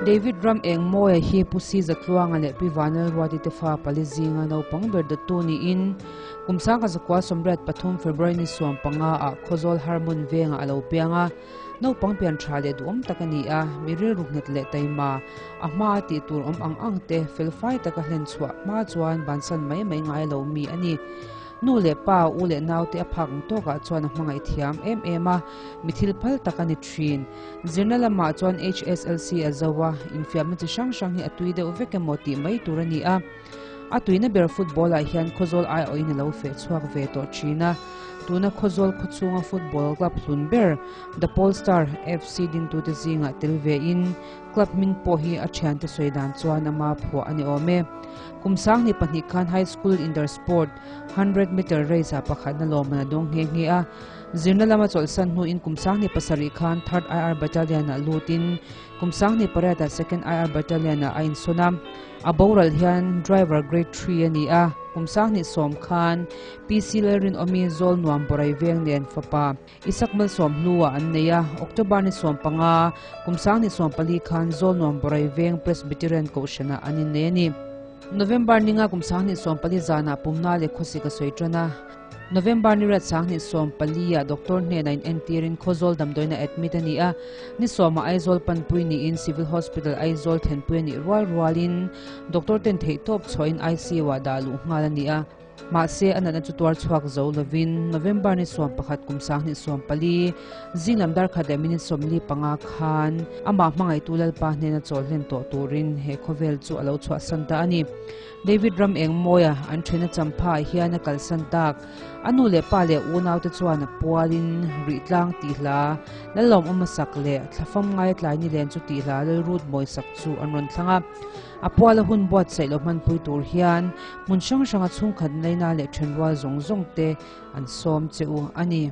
David Ram eng moya hi pusi zatluang ale piwanal wadi tefa palizinga no pangber da tuni in kumsang kazakwa somret pathum February ni suam panga a khozol harmon venga alo pianga no pangpian thale duam takani a miril ruknet le taima ahma ti tur ang te felfai taka hlen chwa ma chuan bansan mai ngai lo mi ani nu le pa u le nau te aphang to ka chuan hmangai thiam a mithil phal takani thin zirnala ma chuan HSLC azawa infiam chi sang hi atui de ovekemoti mai turani a atuina ber football a hian khozol ai oin lo fe chuak ve to china tuna khozol khuchunga football club hlunber the Polestar FC din tu te zinga tilve in club min po hi a thian te soidan chuan ama pho ani ome kumsang ni pani khan high school indoor sport 100 meter race a pakhat na lomana dong nge a zirnalama cholsan hu in kumsang ni pasari khan 3rd IR battalion a lutin kumsang ni parada 2nd IR battalion a ain sonam aboral hian driver grade 3 ani a kumsang ni som khan PC lerin omi zol nuam borai veng len fapa isakmal som luwa anneya october ni som panga kumsang ni som pali khan zol nuam borai veng presbyterian koshana anin ne November ninga kumsang ni som pali zana pumna le khosi ka soitrana November ni rat sang ni som palia doctor ne 9 entirin khozol damdoina admit ani a ni soma aizol panpui ni in civil hospital aizol thenpui ni rualin doctor ten thei top choin ICU wa dalu ngalani a ma se anana chutuar chuak zo lovin November ni som pakhat kumsang ni som pali zinamdar khade minute somli panga khan ama mangai tulal pa ne na chol hen to turin he khovel chu alo chwa santa ani David Ram eng moya an thena champa hiana kalsan tak anu le pa le unau te chuan pualin ritlang ti hla lalom amasak le thlafam ngai tlai ni len chu ti hla le rut moi sak chu anron thlanga apwala hun bot sailo man pui tur hian mun sang sanga chung khat naina le thenwa zong te an som cheu ani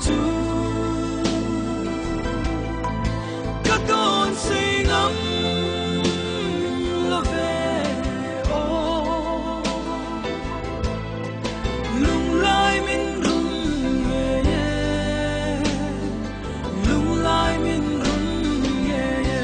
chu các con sing ấm lo về ô lung lai min rung ye ye lung lai min rung ye ye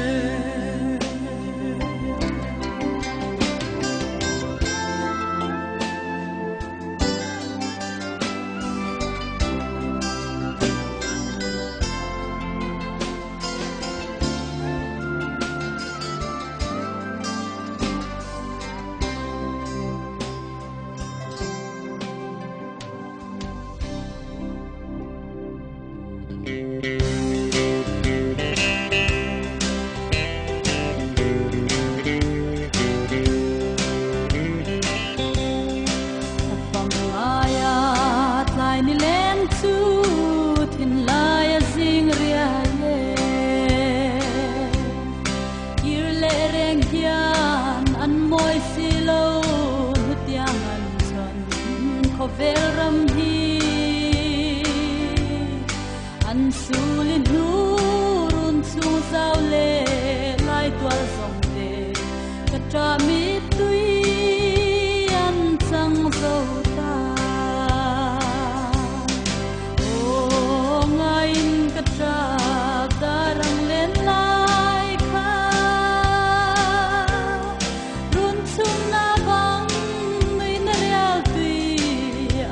Veram hi an sulin nurun chu zau le lai twal song te katra mi tui an chang zo ta o ngain katra darang len lai kha run chung na bang nui na real tui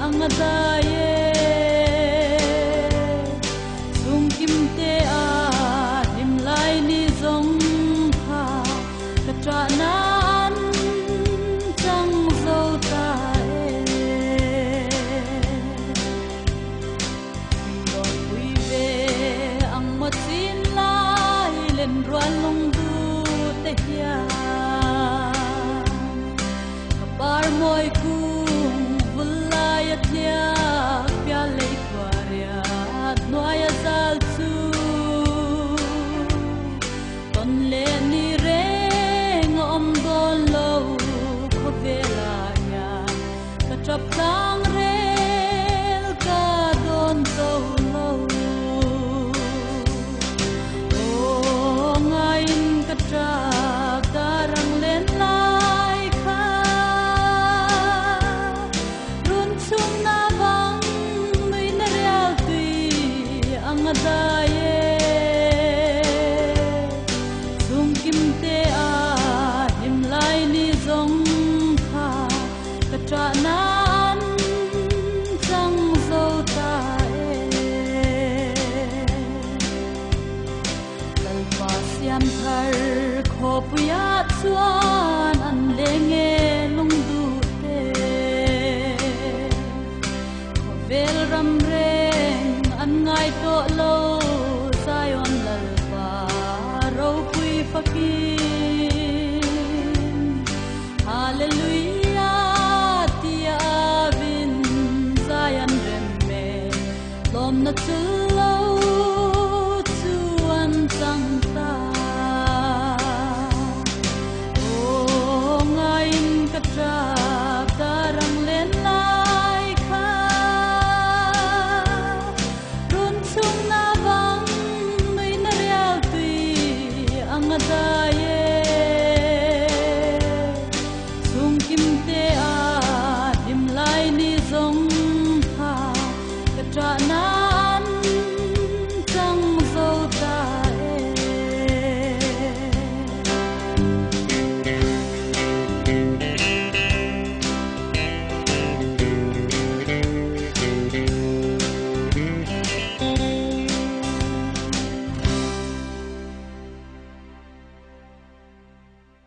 angadaye sung kim te a him lai ni zong pha katra na an chang zo ta don pui ve ang ma chin lai len ruan long du te hia kapar moi kung vulai athia pya le kwaria noya zal chu ton le ni reng om don lo ko vela ya ka trap tang rel ka don so lo o ngain ka trap darang len lai kha run chung na bang nui na real tui angadaye sung kim te a him lai ni zong kha katra na an chang zo ta lalpa siam thar kho puya chuan an lenge lung du te vel ram reng an ngai to lo zion lalpa ro pui fakin hallelujah tia vin zion remme lom na chu lo chu an chang ta o ngain katra darang len lai kha run chung na bang nui na real tui angada